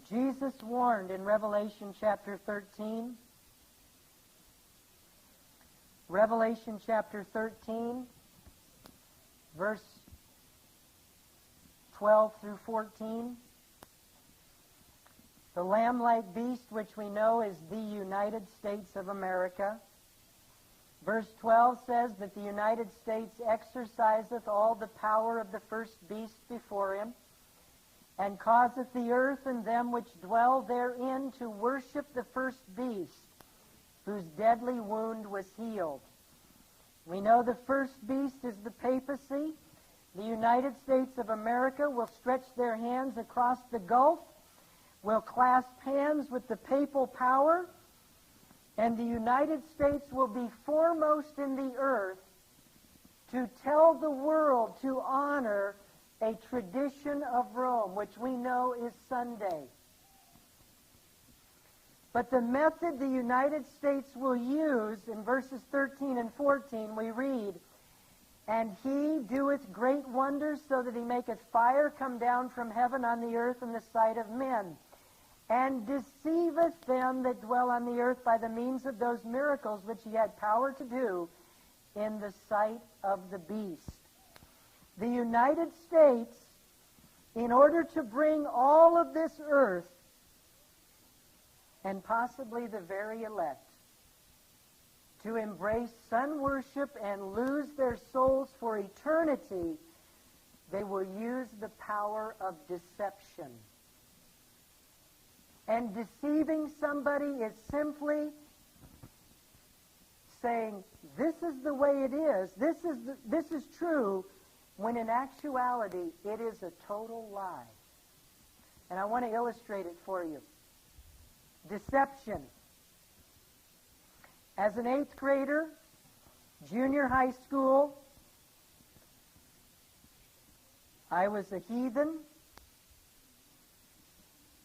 Jesus warned in Revelation chapter 13. Revelation chapter 13, verse 12 through 14. The lamb-like beast, which we know is the United States of America. Verse 12 says that the United States exerciseth all the power of the first beast before him, and causeth the earth and them which dwell therein to worship the first beast, whose deadly wound was healed. We know the first beast is the papacy. The United States of America will stretch their hands across the gulf, will clasp hands with the papal power, and the United States will be foremost in the earth to tell the world to honor a tradition of Rome, which we know is Sunday. But the method the United States will use, in verses 13 and 14, we read, "And he doeth great wonders, so that he maketh fire come down from heaven on the earth in the sight of men, and deceiveth them that dwell on the earth by the means of those miracles which he had power to do in the sight of the beast." The United States, in order to bring all of this earth, and possibly the very elect, to embrace sun worship and lose their souls for eternity, they will use the power of deception. And deceiving somebody is simply saying, this is the way it is, this is true, when in actuality it is a total lie. And I want to illustrate it for you. Deception. As an 8th grader, junior high school, I was a heathen.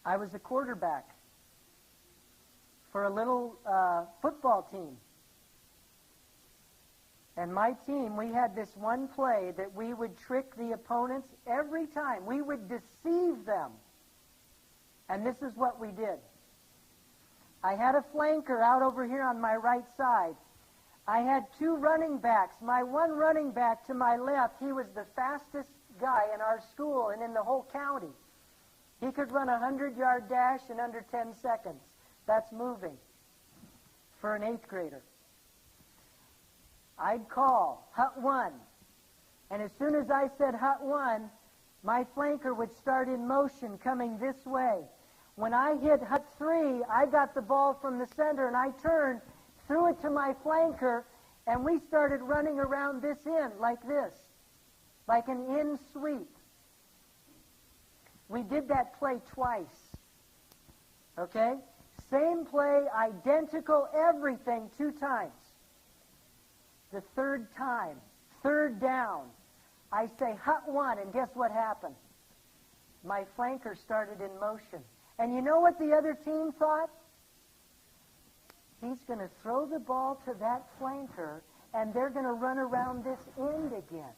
I was a quarterback for a little football team. And my team, we had this one play that we would trick the opponents every time. We would deceive them. And this is what we did. I had a flanker out over here on my right side. I had 2 running backs. My one running back to my left, he was the fastest guy in our school and in the whole county. He could run a 100-yard dash in under 10 seconds. That's moving for an 8th grader. I'd call hut 1. And as soon as I said hut 1, my flanker would start in motion coming this way. When I hit hut 3, I got the ball from the center and I turned, threw it to my flanker, and we started running around this end like this, like an in sweep. We did that play twice. Okay? Same play, identical, everything 2 times. The 3rd time, 3rd down, I say hut 1, and guess what happened? My flanker started in motion. And you know what the other team thought? He's going to throw the ball to that flanker, and they're going to run around this end again.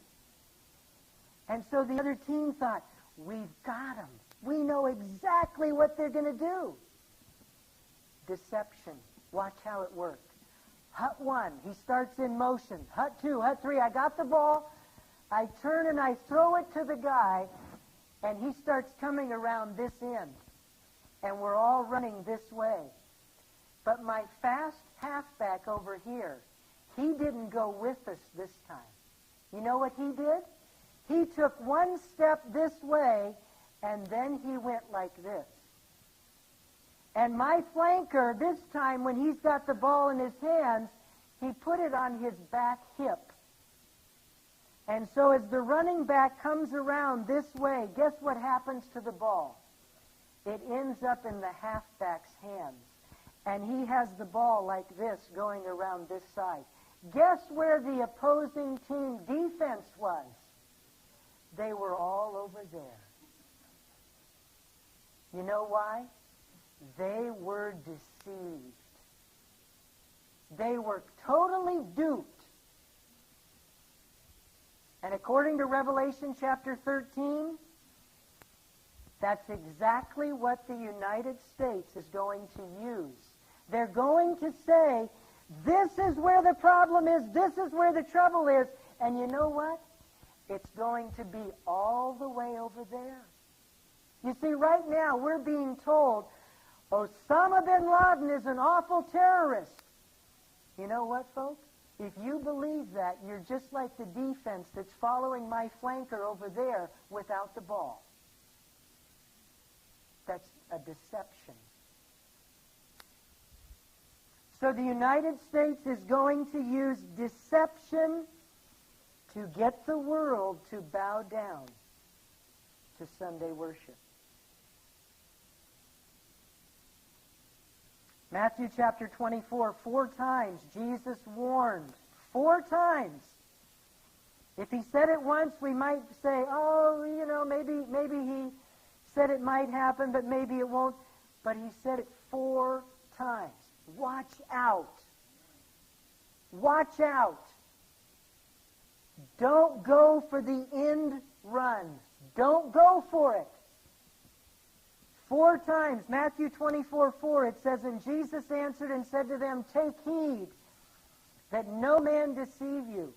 And so the other team thought, we've got him. We know exactly what they're going to do. Deception. Watch how it worked. Hut 1, he starts in motion. Hut 2, hut 3, I got the ball. I turn and I throw it to the guy, and he starts coming around this end. And we're all running this way. But my fast halfback over here, he didn't go with us this time. You know what he did? He took 1 step this way, and then he went like this. And my flanker, this time when he's got the ball in his hands, he put it on his back hip. And so as the running back comes around this way, guess what happens to the ball? It ends up in the halfback's hands. And he has the ball like this going around this side. Guess where the opposing team defense was? They were all over there. You know why? They were deceived. They were totally duped. And according to Revelation chapter 13, That's exactly what the United States is going to use. They're going to say, this is where the problem is, this is where the trouble is, and you know what? It's going to be all the way over there. You see, right now we're being told, Osama bin Laden is an awful terrorist. You know what, folks? If you believe that, you're just like the defense that's following my flanker over there without the ball. That's a deception. So the United States is going to use deception to get the world to bow down to Sunday worship. Matthew chapter 24, 4 times Jesus warned. 4 times. If he said it once, we might say, maybe he said it might happen, but maybe it won't. But he said it 4 times. Watch out. Watch out. Don't go for the end run. Don't go for it. 4 times. Matthew 24:4, it says, and Jesus answered and said to them, take heed that no man deceive you.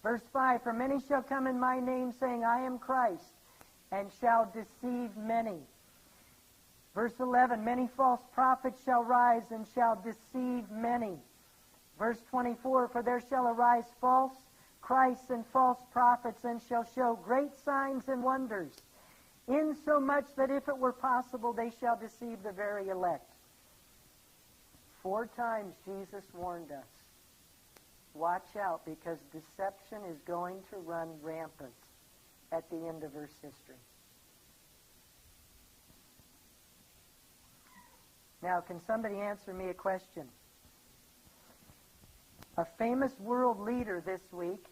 Verse 5, for many shall come in my name, saying, I am Christ, and shall deceive many. Verse 11, many false prophets shall rise and shall deceive many. Verse 24, for there shall arise false Christs and false prophets, and shall show great signs and wonders, insomuch that if it were possible, they shall deceive the very elect. 4 times Jesus warned us. Watch out, because deception is going to run rampant at the end of Earth's history. Now, can somebody answer me a question? A famous world leader this week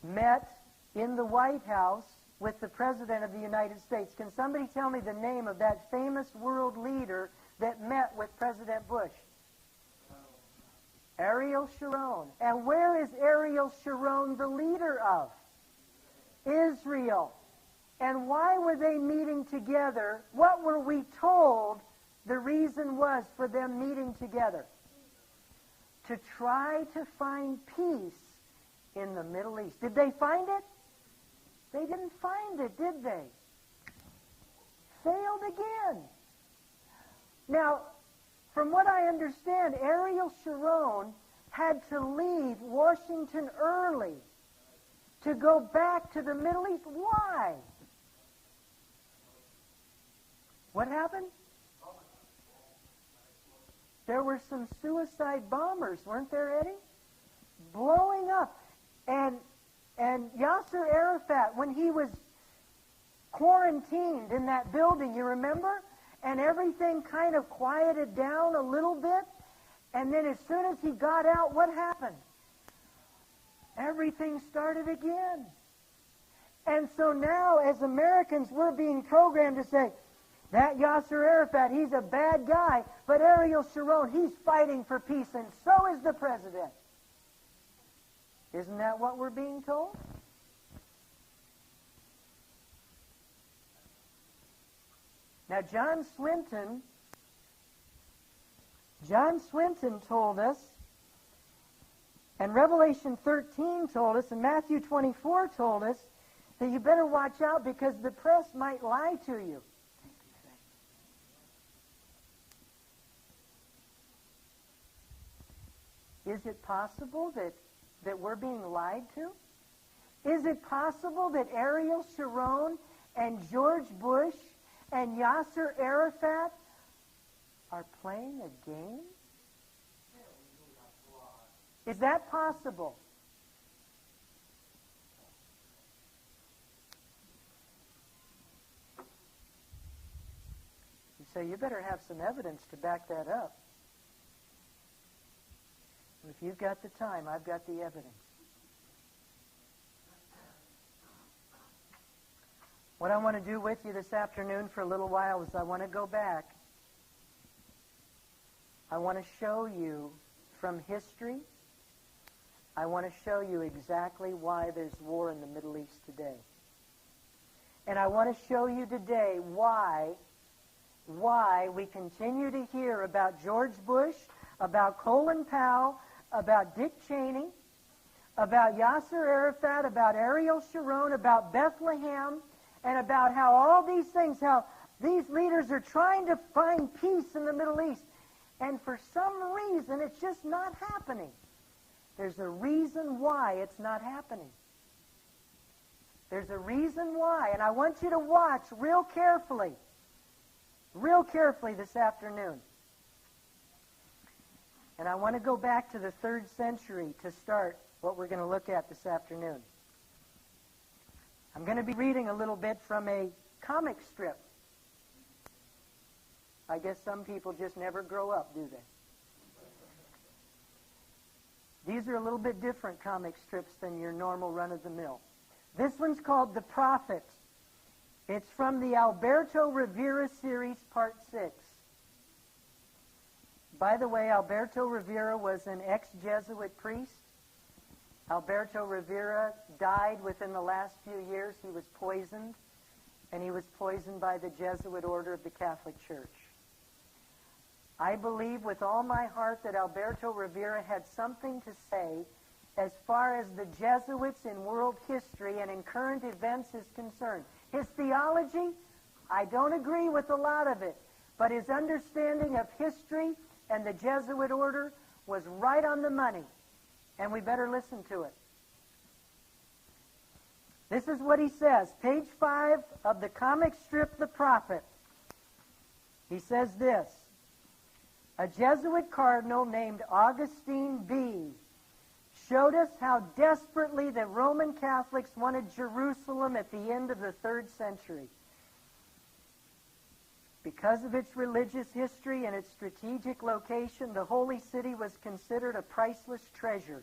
met in the White House with the President of the United States. Can somebody tell me the name of that famous world leader that met with President Bush? Ariel Sharon. And where is Ariel Sharon the leader of? Israel. And why were they meeting together? What were we told the reason was for them meeting together? To try to find peace in the Middle East. Did they find it? They didn't find it, did they? Failed again. Now, from what I understand, Ariel Sharon had to leave Washington early to go back to the Middle East. Why? What happened? There were some suicide bombers, weren't there, Eddie? Blowing up. And Yasser Arafat, when he was quarantined in that building, you remember? And everything kind of quieted down a little bit. And then as soon as he got out, what happened? Everything started again. And so now, as Americans, we're being programmed to say, that Yasser Arafat, he's a bad guy, but Ariel Sharon, he's fighting for peace, and so is the president. Isn't that what we're being told? Now, John Swinton told us, and Revelation 13 told us, and Matthew 24 told us, that you better watch out because the press might lie to you. Is it possible that we're being lied to? Is it possible that Ariel Sharon and George Bush and Yasser Arafat are playing a game? Is that possible? You say, you better have some evidence to back that up. If you've got the time, I've got the evidence. What I want to do with you this afternoon for a little while is I want to go back. I want to show you from history. I want to show you exactly why there's war in the Middle East today. And I want to show you today why we continue to hear about George Bush, about Colin Powell, about Dick Cheney, about Yasser Arafat, about Ariel Sharon, about Bethlehem, and about how all these things, how these leaders are trying to find peace in the Middle East. And for some reason, it's just not happening. There's a reason why it's not happening. There's a reason why. And I want you to watch real carefully this afternoon. And I want to go back to the 3rd century to start what we're going to look at this afternoon. I'm going to be reading a little bit from a comic strip. I guess some people just never grow up, do they? These are a little bit different comic strips than your normal run-of-the-mill. This one's called The Prophet. It's from the Alberto Rivera series, Part 6. By the way, Alberto Rivera was an ex-Jesuit priest. Alberto Rivera died within the last few years. He was poisoned, and he was poisoned by the Jesuit order of the Catholic Church. I believe with all my heart that Alberto Rivera had something to say as far as the Jesuits in world history and in current events is concerned. His theology, I don't agree with a lot of it, but his understanding of history and the Jesuit order was right on the money, and we better listen to it. This is what he says, page 5 of the comic strip, The Prophet. He says this: a Jesuit cardinal named Augustine B. showed us how desperately the Roman Catholics wanted Jerusalem at the end of the 3rd century. Because of its religious history and its strategic location, the holy city was considered a priceless treasure.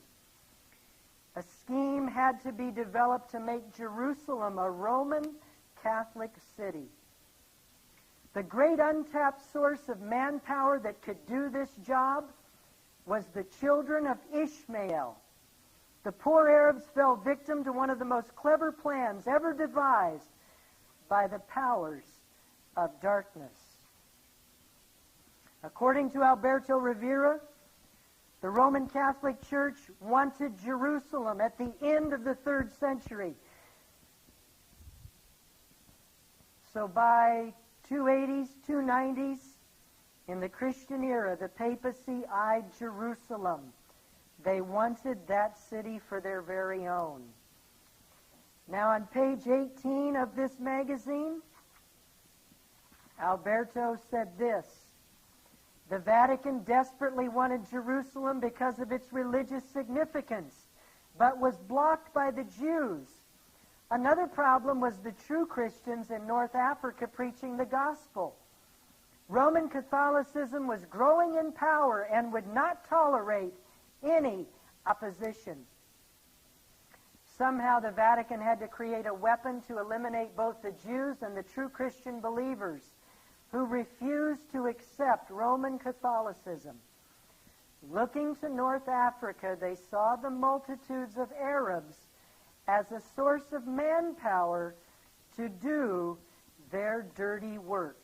A scheme had to be developed to make Jerusalem a Roman Catholic city. The great untapped source of manpower that could do this job was the children of Ishmael. The poor Arabs fell victim to one of the most clever plans ever devised by the powers of darkness. According to Alberto Rivera, the Roman Catholic Church wanted Jerusalem at the end of the 3rd century. So by 280s, 290s, in the Christian era, the papacy eyed Jerusalem. They wanted that city for their very own. Now on page 18 of this magazine, Alberto said this: the Vatican desperately wanted Jerusalem because of its religious significance, but was blocked by the Jews. Another problem was the true Christians in North Africa preaching the gospel. Roman Catholicism was growing in power and would not tolerate any opposition. Somehow the Vatican had to create a weapon to eliminate both the Jews and the true Christian believers who refused to accept Roman Catholicism. Looking to North Africa, they saw the multitudes of Arabs as a source of manpower to do their dirty work.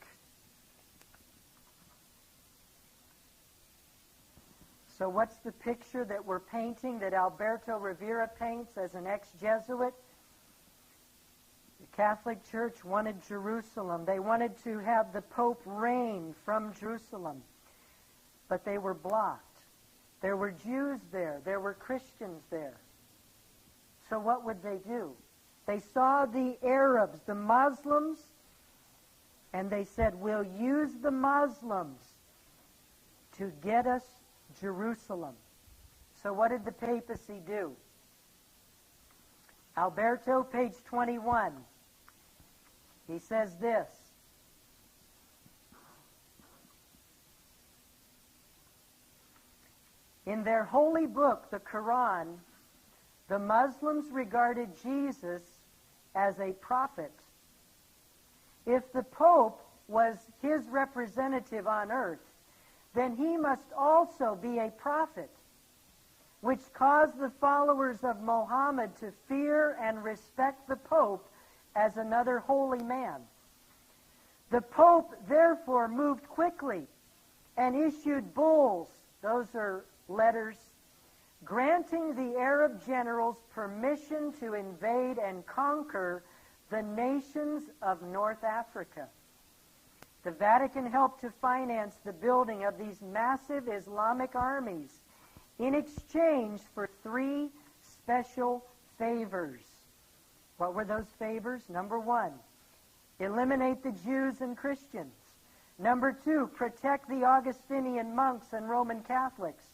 So what's the picture that we're painting, that Alberto Rivera paints as an ex-Jesuit? The Catholic Church wanted Jerusalem. They wanted to have the Pope reign from Jerusalem. But they were blocked. There were Jews there. There were Christians there. So what would they do? They saw the Arabs, the Muslims, and they said, we'll use the Muslims to get us Jerusalem. So what did the papacy do? Alberto, page 21. He says this: in their holy book, the Quran, the Muslims regarded Jesus as a prophet. If the Pope was his representative on earth, then he must also be a prophet, which caused the followers of Muhammad to fear and respect the Pope as another holy man. The Pope therefore moved quickly and issued bulls, those are letters, granting the Arab generals permission to invade and conquer the nations of North Africa. The Vatican helped to finance the building of these massive Islamic armies in exchange for 3 special favors. What were those favors? Number 1, eliminate the Jews and Christians. Number 2, protect the Augustinian monks and Roman Catholics.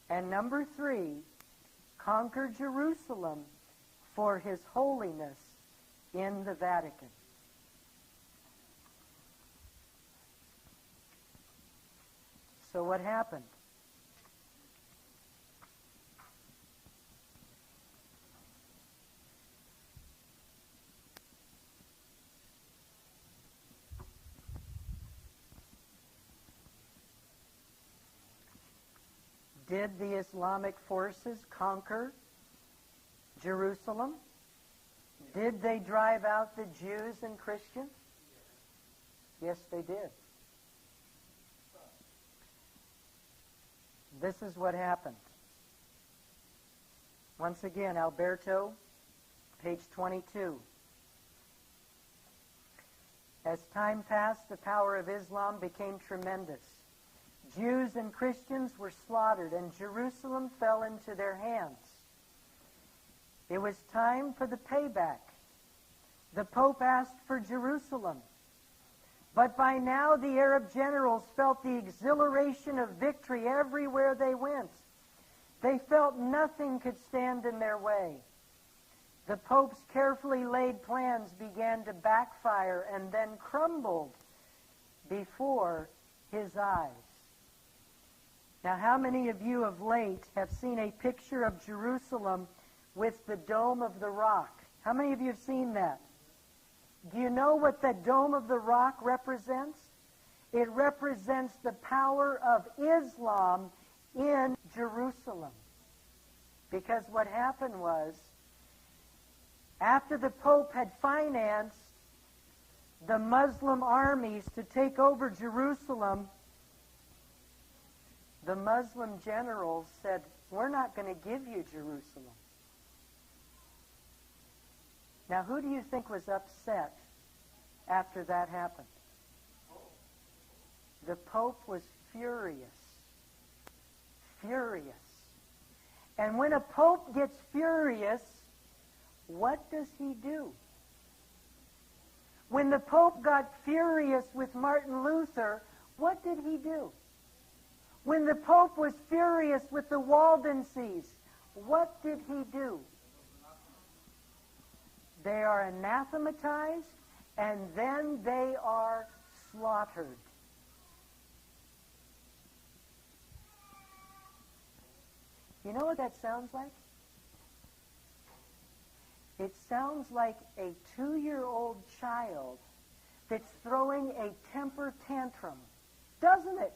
And number 3, conquer Jerusalem for His holiness in the Vatican. So what happened? Did the Islamic forces conquer Jerusalem? Did they drive out the Jews and Christians? Yes, they did. This is what happened. Once again, Alberto, page 22. As time passed, the power of Islam became tremendous. Jews and Christians were slaughtered, and Jerusalem fell into their hands. It was time for the payback. The Pope asked for Jerusalem. But by now the Arab generals felt the exhilaration of victory everywhere they went. They felt nothing could stand in their way. The Pope's carefully laid plans began to backfire and then crumbled before his eyes. Now, how many of you of late have seen a picture of Jerusalem with the Dome of the Rock? How many of you have seen that? Do you know what the Dome of the Rock represents? It represents the power of Islam in Jerusalem. Because what happened was, after the Pope had financed the Muslim armies to take over Jerusalem, the Muslim generals said, "We're not going to give you Jerusalem." Now, who do you think was upset after that happened? The Pope was furious. Furious. And when a Pope gets furious, what does he do? When the Pope got furious with Martin Luther, what did he do? When the Pope was furious with the Waldenses, what did he do? They are anathematized, and then they are slaughtered. You know what that sounds like? It sounds like a 2-year-old child that's throwing a temper tantrum, doesn't it?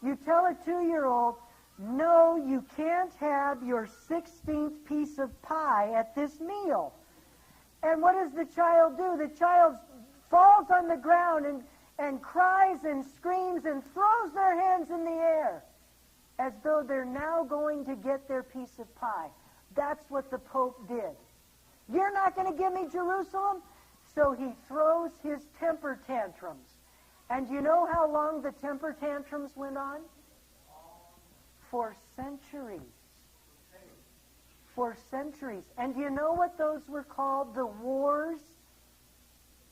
You tell a 2-year-old, "No, you can't have your 16th piece of pie at this meal." And what does the child do? The child falls on the ground and cries and screams and throws their hands in the air as though they're now going to get their piece of pie. That's what the Pope did. "You're not going to give me Jerusalem?" So he throws his temper tantrums. And you know how long the temper tantrums went on? For centuries. For centuries. And do you know what those were called? The wars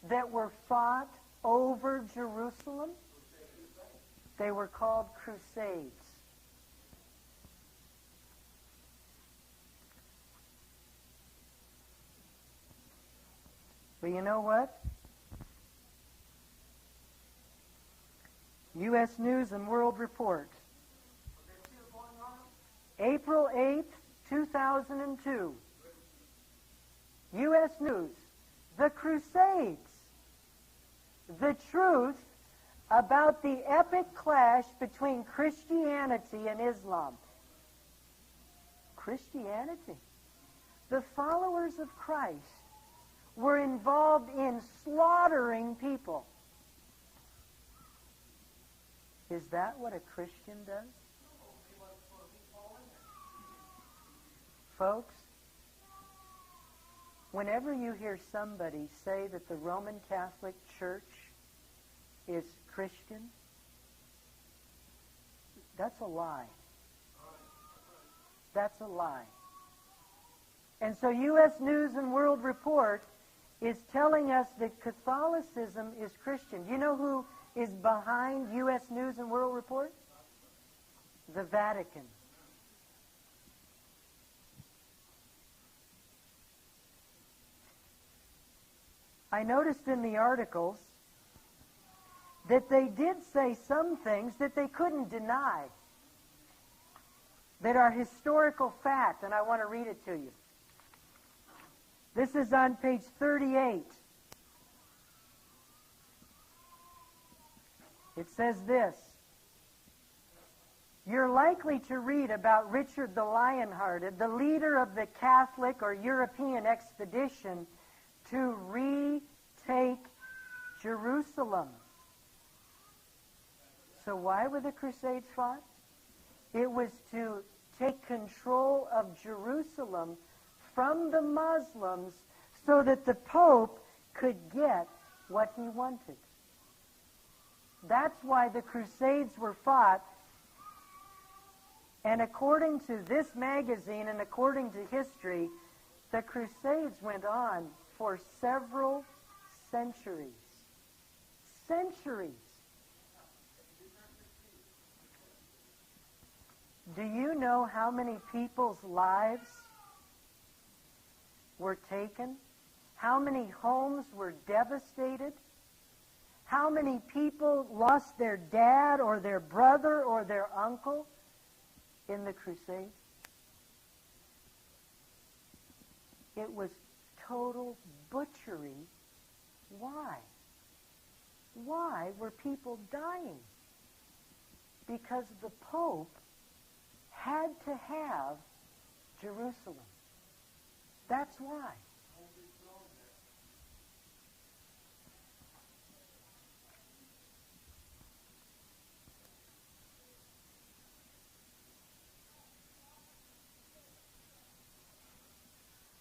that were fought over Jerusalem? They were called crusades. But you know what? U.S. News and World Report. April 8th, 2002. U.S. News. The Crusades. The truth about the epic clash between Christianity and Islam. Christianity. The followers of Christ people. Is that what a Christian does? Folks, whenever you hear somebody say that the Roman Catholic Church is Christian, that's a lie. That's a lie. And so U.S. News and World Report is telling us that Catholicism is Christian. Do you know who is behind U.S. News and World Report? The Vatican. I noticed in the articles that they did say some things that they couldn't deny, that are historical fact, and I want to read it to you. This is on page 38. It says this: you're likely to read about Richard the Lionhearted, the leader of the Catholic or European expedition to retake Jerusalem. So why were the Crusades fought? It was to take control of Jerusalem from the Muslims so that the Pope could get what he wanted. That's why the Crusades were fought. And according to this magazine and according to history, the Crusades went on for several centuries. Centuries. Do you know how many people's lives were taken? How many homes were devastated? How many people lost their dad or their brother or their uncle in the Crusades? It was total butchery. Why? Why were people dying? Because the Pope had to have Jerusalem. That's why.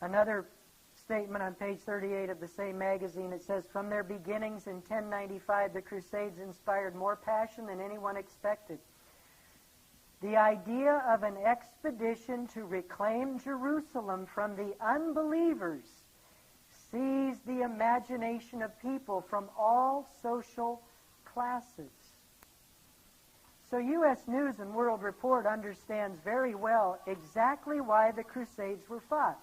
Another statement on page 38 of the same magazine, it says, from their beginnings in 1095, the Crusades inspired more passion than anyone expected. The idea of an expedition to reclaim Jerusalem from the unbelievers seized the imagination of people from all social classes. So U.S. News and World Report understands very well exactly why the Crusades were fought.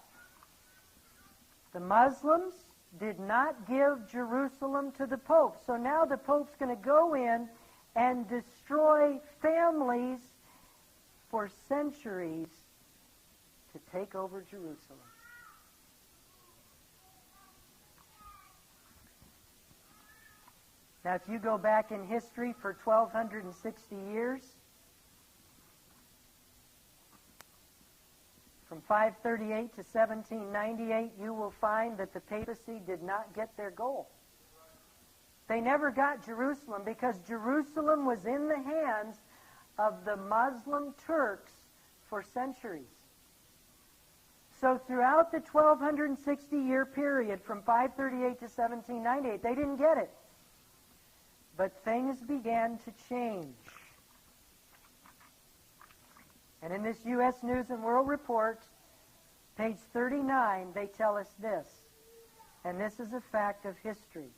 The Muslims did not give Jerusalem to the Pope. So now the Pope's going to go in and destroy families for centuries to take over Jerusalem. Now, if you go back in history for 1,260 years, from 538 to 1798, you will find that the papacy did not get their goal. They never got Jerusalem because Jerusalem was in the hands of the Muslim Turks for centuries. So throughout the 1,260-year period from 538 to 1798, they didn't get it. But things began to change. And in this U.S. News and World Report, page 39, they tell us this. And this is a fact of history.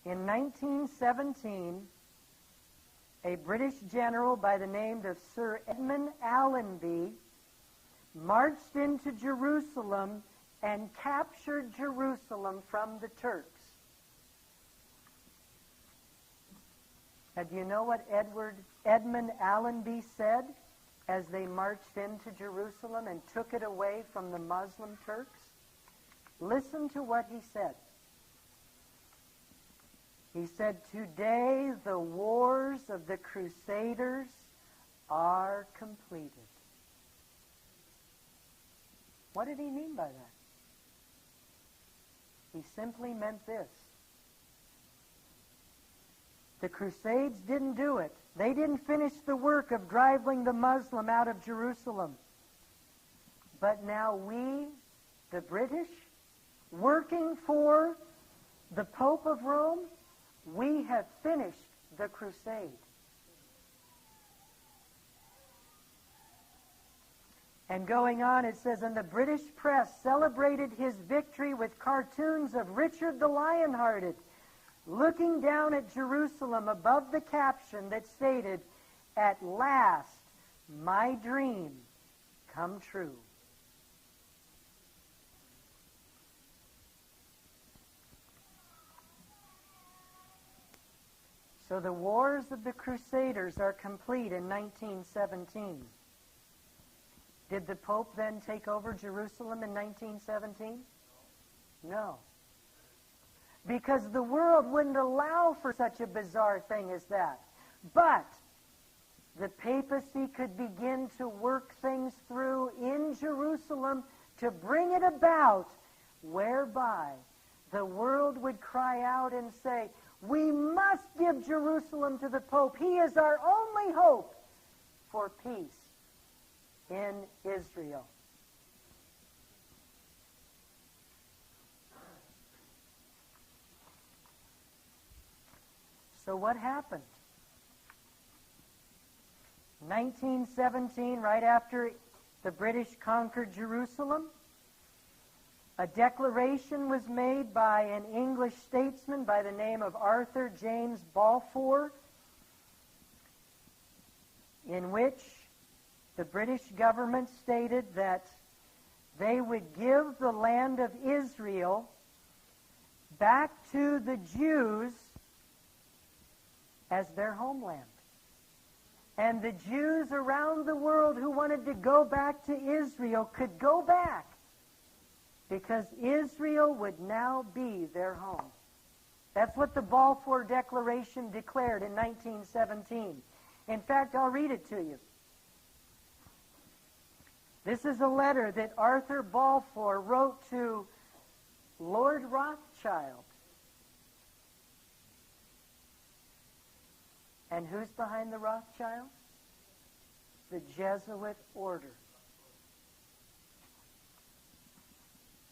In 1917, a British general by the name of Sir Edmund Allenby marched into Jerusalem and captured Jerusalem from the Turks. Now, do you know what Edmund Allenby said as they marched into Jerusalem and took it away from the Muslim Turks? Listen to what he said. He said, "Today the wars of the Crusaders are completed." What did he mean by that? He simply meant this. The Crusades didn't do it. They didn't finish the work of driving the Muslim out of Jerusalem. But now we, the British, working for the Pope of Rome, we have finished the crusade. And going on, it says, and the British press celebrated his victory with cartoons of Richard the Lionhearted, looking down at Jerusalem above the caption that stated, "At last, my dream come true." So the wars of the Crusaders are complete in 1917. Did the Pope then take over Jerusalem in 1917? No. Because the world wouldn't allow for such a bizarre thing as that. But the papacy could begin to work things through in Jerusalem to bring it about whereby the world would cry out and say, we must give Jerusalem to the Pope. He is our only hope for peace in Israel. So what happened? 1917, right after the British conquered Jerusalem, a declaration was made by an English statesman by the name of Arthur James Balfour, in which the British government stated that they would give the land of Israel back to the Jews as their homeland. And the Jews around the world who wanted to go back to Israel could go back, because Israel would now be their home. That's what the Balfour Declaration declared in 1917. In fact, I'll read it to you. This is a letter that Arthur Balfour wrote to Lord Rothschild. And who's behind the Rothschilds? The Jesuit order.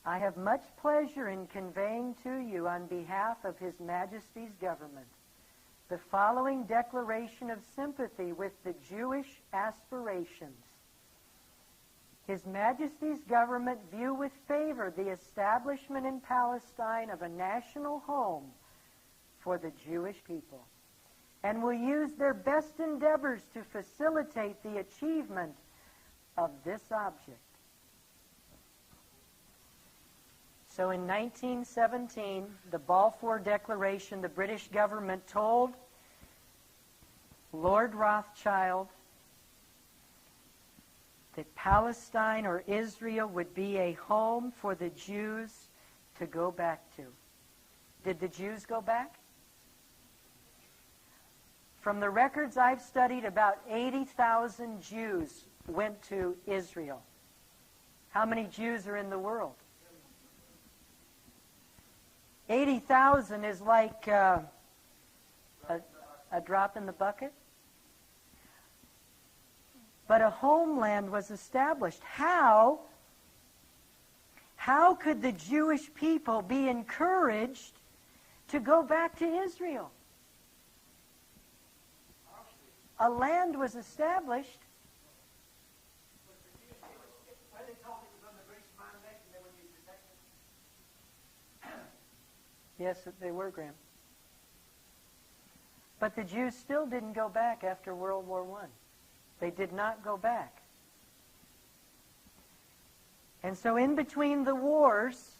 I have much pleasure in conveying to you on behalf of His Majesty's government the following declaration of sympathy with the Jewish aspirations. His Majesty's government view with favor the establishment in Palestine of a national home for the Jewish people, and will use their best endeavors to facilitate the achievement of this object. So in 1917, the Balfour Declaration, the British government told Lord Rothschild that Palestine or Israel would be a home for the Jews to go back to. Did the Jews go back? From the records I've studied, about 80,000 Jews went to Israel. How many Jews are in the world? 80,000 is like a drop in the bucket. But a homeland was established. How could the Jewish people be encouraged to go back to Israel? A land was established. Yes, they were, Graham. But the Jews still didn't go back after World War I. They did not go back. And so in between the wars,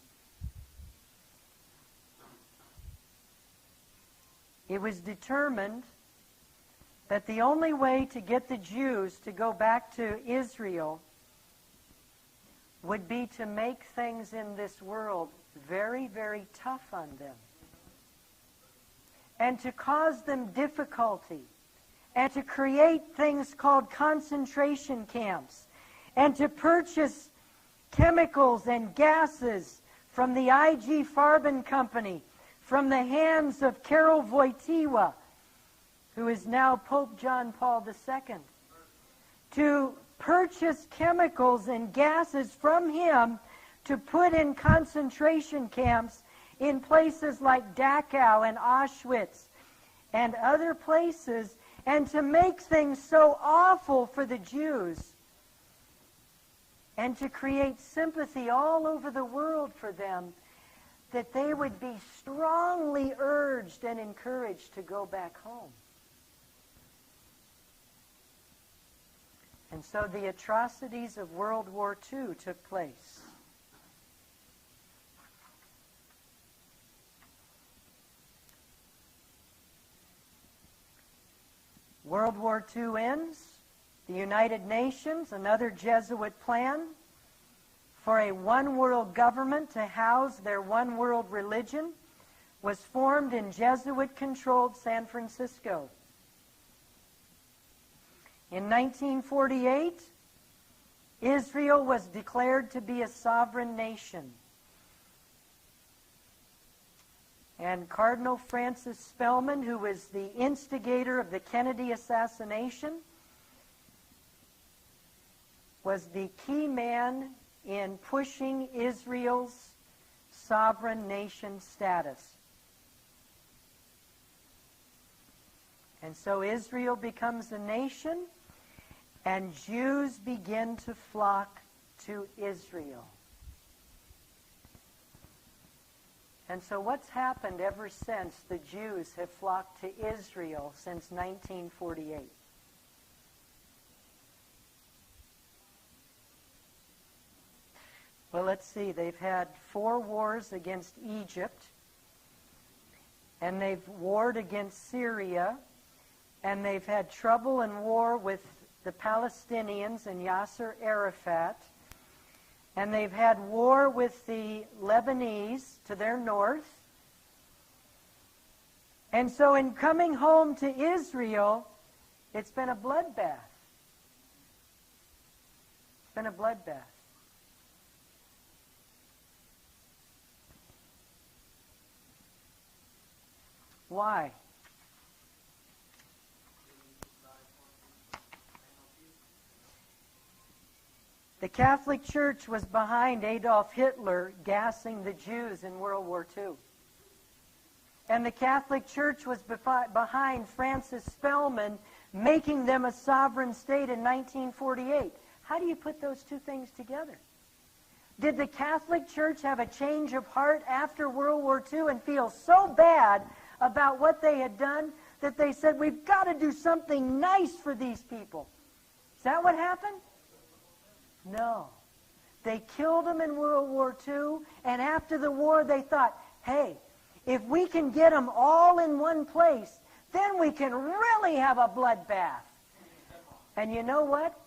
it was determined that the only way to get the Jews to go back to Israel would be to make things in this world very, very tough on them, and to cause them difficulty, and to create things called concentration camps, and to purchase chemicals and gases from the I.G. Farben Company, from the hands of Karol Wojtyła, who is now Pope John Paul II, to purchase chemicals and gases from him to put in concentration camps in places like Dachau and Auschwitz and other places, and to make things so awful for the Jews, and to create sympathy all over the world for them, that they would be strongly urged and encouraged to go back home. And so the atrocities of World War II took place. World War II ends. The United Nations, another Jesuit plan for a one-world government to house their one-world religion, was formed in Jesuit-controlled San Francisco. In 1948, Israel was declared to be a sovereign nation. And Cardinal Francis Spellman, who was the instigator of the Kennedy assassination, was the key man in pushing Israel's sovereign nation status. And so Israel becomes a nation, and Jews begin to flock to Israel. And so what's happened ever since the Jews have flocked to Israel since 1948? Well, let's see. They've had 4 wars against Egypt, and they've warred against Syria, and they've had trouble and war with the Palestinians and Yasser Arafat, and they've had war with the Lebanese to their north. And so in coming home to Israel, it's been a bloodbath. It's been a bloodbath. Why? The Catholic Church was behind Adolf Hitler gassing the Jews in World War II. And the Catholic Church was behind Francis Spellman making them a sovereign state in 1948. How do you put those two things together? Did the Catholic Church have a change of heart after World War II and feel so bad about what they had done that they said, we've got to do something nice for these people? Is that what happened? No. They killed them in World War II, and after the war they thought, hey, if we can get them all in one place, then we can really have a bloodbath. And you know what?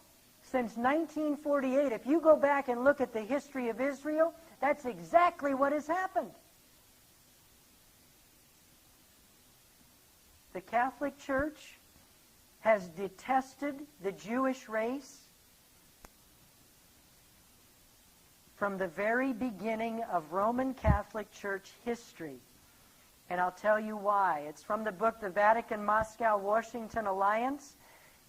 Since 1948, if you go back and look at the history of Israel, that's exactly what has happened. The Catholic Church has detested the Jewish race from the very beginning of Roman Catholic Church history. And I'll tell you why. It's from the book The Vatican, Moscow, Washington Alliance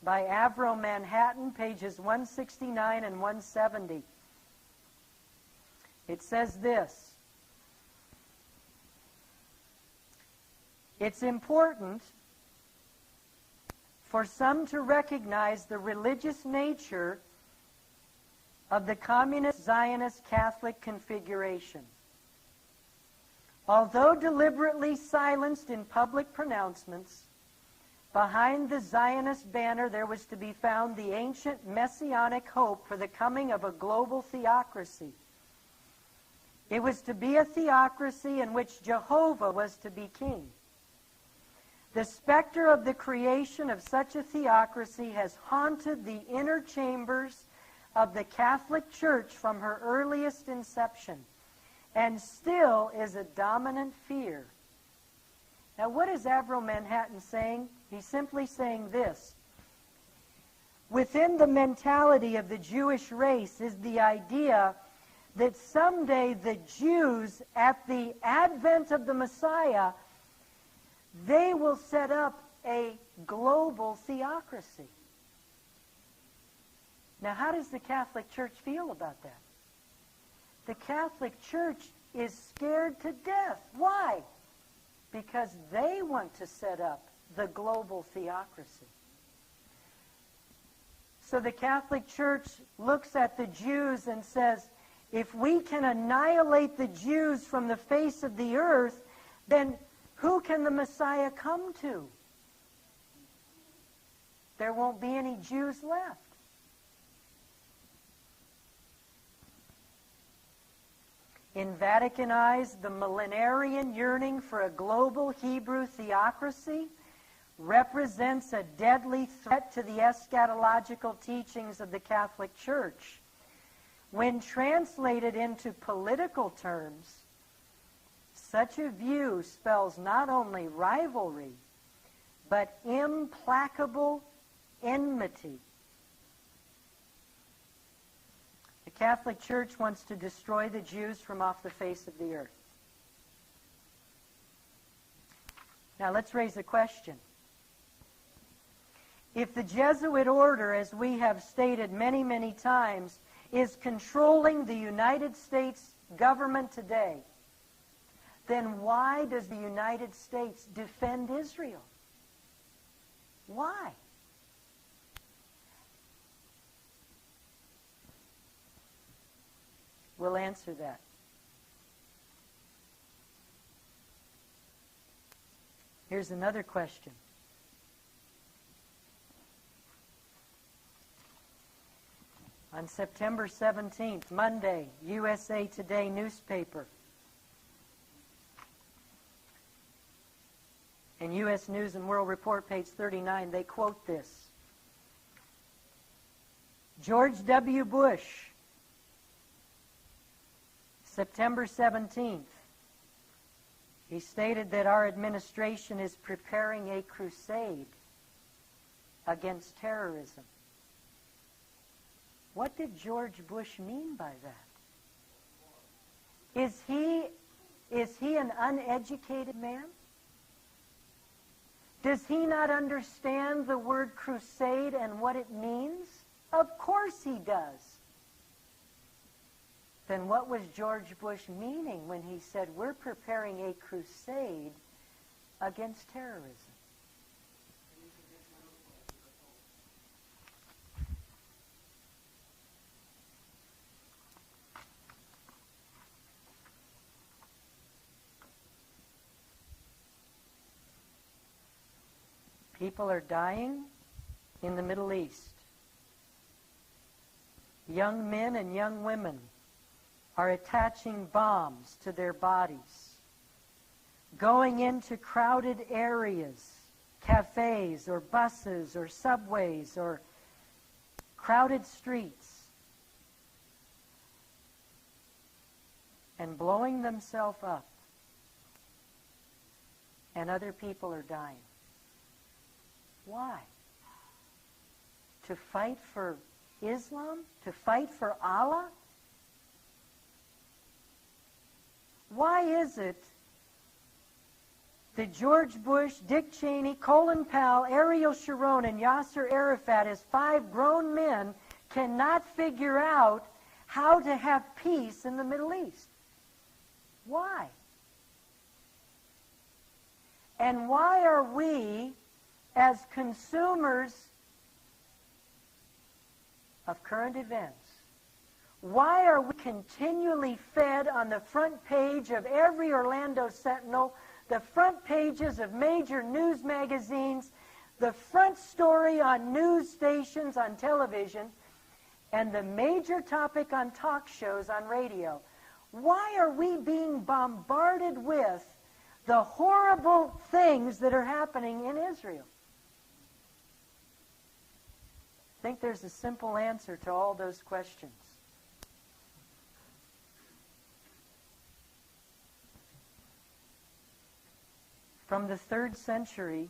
by Avro Manhattan, pages 169 and 170. It says this: it's important for some to recognize the religious nature of the communist Zionist Catholic configuration. Although deliberately silenced in public pronouncements, behind the Zionist banner there was to be found the ancient messianic hope for the coming of a global theocracy. It was to be a theocracy in which Jehovah was to be king. The specter of the creation of such a theocracy has haunted the inner chambers of the Catholic Church from her earliest inception, and still is a dominant fear. Now, what is Avro Manhattan saying? He's simply saying this: within the mentality of the Jewish race is the idea that someday the Jews, at the advent of the Messiah, they will set up a global theocracy. Now, how does the Catholic Church feel about that? The Catholic Church is scared to death. Why? Because they want to set up the global theocracy. So the Catholic Church looks at the Jews and says, if we can annihilate the Jews from the face of the earth, then who can the Messiah come to? There won't be any Jews left. In Vatican eyes, the millenarian yearning for a global Hebrew theocracy represents a deadly threat to the eschatological teachings of the Catholic Church. When translated into political terms, such a view spells not only rivalry, but implacable enmity. The Catholic Church wants to destroy the Jews from off the face of the earth. Now let's raise a question. If the Jesuit order, as we have stated many, many times, is controlling the United States government today, then why does the United States defend Israel? Why? We'll answer that. Here's another question. On September 17th, Monday, USA Today newspaper. In U.S. News and World Report, page 39, they quote this. George W. Bush, September 17th, he stated that our administration is preparing a crusade against terrorism. What did George Bush mean by that? Is he an uneducated man? Does he not understand the word crusade and what it means? Of course he does. Then what was George Bush meaning when he said, we're preparing a crusade against terrorism? People are dying in the Middle East. Young men and young women are attaching bombs to their bodies, going into crowded areas, cafes or buses or subways or crowded streets, and blowing themselves up, and other people are dying. Why? To fight for Islam? To fight for Allah? Why is it that George Bush, Dick Cheney, Colin Powell, Ariel Sharon, and Yasser Arafat, as 5 grown men, cannot figure out how to have peace in the Middle East? Why? And why are we, as consumers of current events, why are we continually fed on the front page of every Orlando Sentinel, the front pages of major news magazines, the front story on news stations on television, and the major topic on talk shows on radio? Why are we being bombarded with the horrible things that are happening in Israel? I think there's a simple answer to all those questions. From the 3rd century,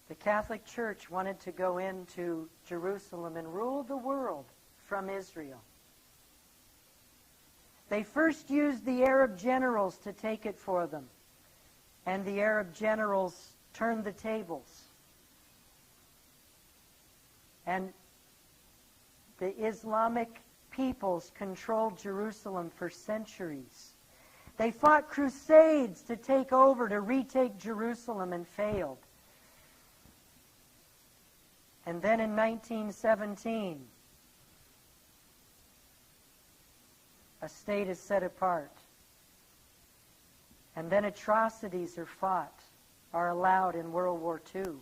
the Catholic Church wanted to go into Jerusalem and rule the world from Israel. They first used the Arab generals to take it for them. And the Arab generals turned the tables. And the Islamic peoples controlled Jerusalem for centuries. They fought crusades to take over, to retake Jerusalem, and failed. And then in 1917, a state is set apart. And then atrocities are allowed in World War II.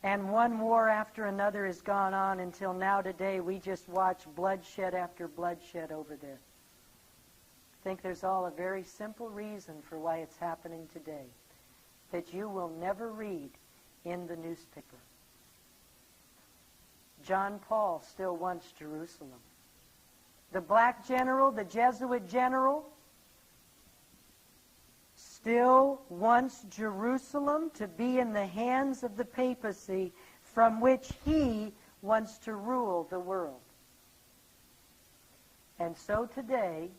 And one war after another has gone on until now today we just watch bloodshed after bloodshed over there. I think there's all a very simple reason for why it's happening today, that you will never read in the newspaper. John Paul still wants Jerusalem. The black general, the Jesuit general, still wants Jerusalem to be in the hands of the papacy from which he wants to rule the world. And so today,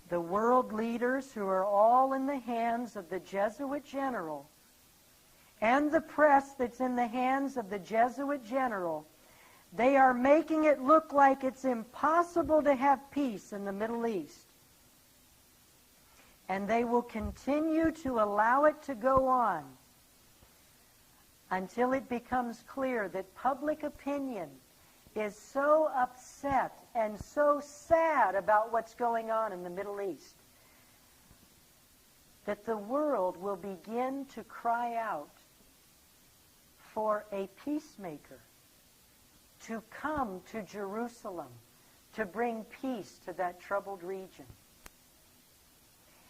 the world leaders who are all in the hands of the Jesuit general and the press that's in the hands of the Jesuit general, they are making it look like it's impossible to have peace in the Middle East. And they will continue to allow it to go on until it becomes clear that public opinion is so upset and so sad about what's going on in the Middle East that the world will begin to cry out for a peacemaker to come to Jerusalem to bring peace to that troubled region.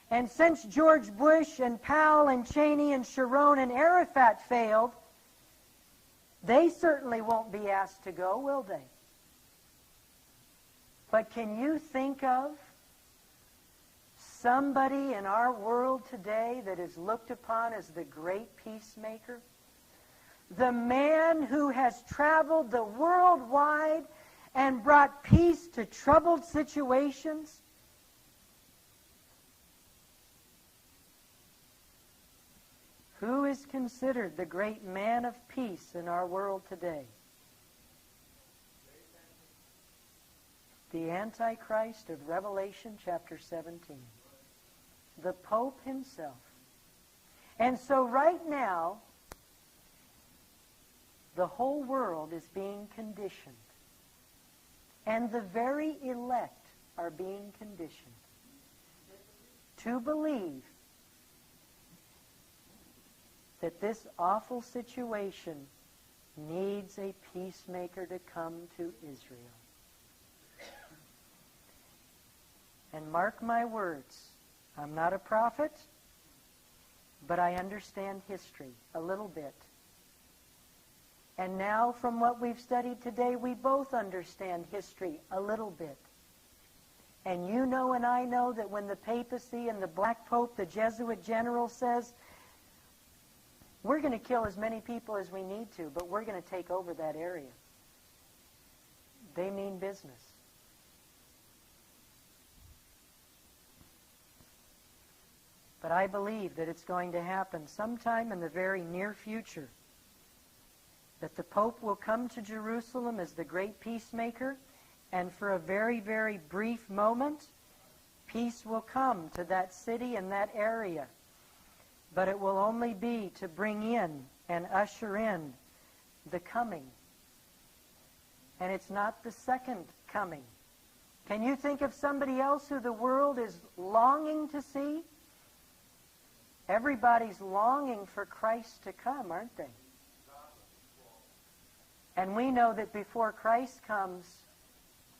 And since George Bush and Powell and Cheney and Sharon and Arafat failed, they certainly won't be asked to go, will they? But can you think of somebody in our world today that is looked upon as the great peacemaker? The man who has traveled the world wide and brought peace to troubled situations? Who is considered the great man of peace in our world today? The Antichrist of Revelation chapter 17. The Pope himself. And so right now, the whole world is being conditioned. And the very elect are being conditioned to believe that this awful situation needs a peacemaker to come to Israel. And mark my words, I'm not a prophet, but I understand history a little bit. And now, from what we've studied today, we both understand history a little bit. And you know and I know that when the papacy and the Black Pope, the Jesuit general, says, we're going to kill as many people as we need to, but we're going to take over that area, they mean business. But I believe that it's going to happen sometime in the very near future, that the Pope will come to Jerusalem as the great peacemaker, and for a very, very brief moment, peace will come to that city and that area. But it will only be to bring in and usher in the coming. And it's not the second coming. Can you think of somebody else who the world is longing to see? Everybody's longing for Christ to come, aren't they? And we know that before Christ comes,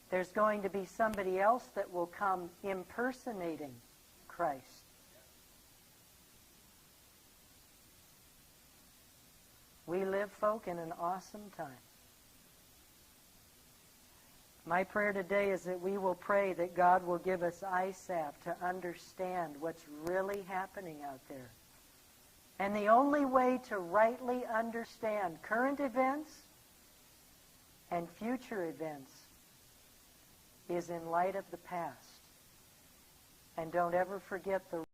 there's going to be somebody else that will come impersonating Christ. We live, folk, in an awesome time. My prayer today is that we will pray that God will give us eye salve to understand what's really happening out there. And the only way to rightly understand current events and future events is in light of the past. And don't ever forget the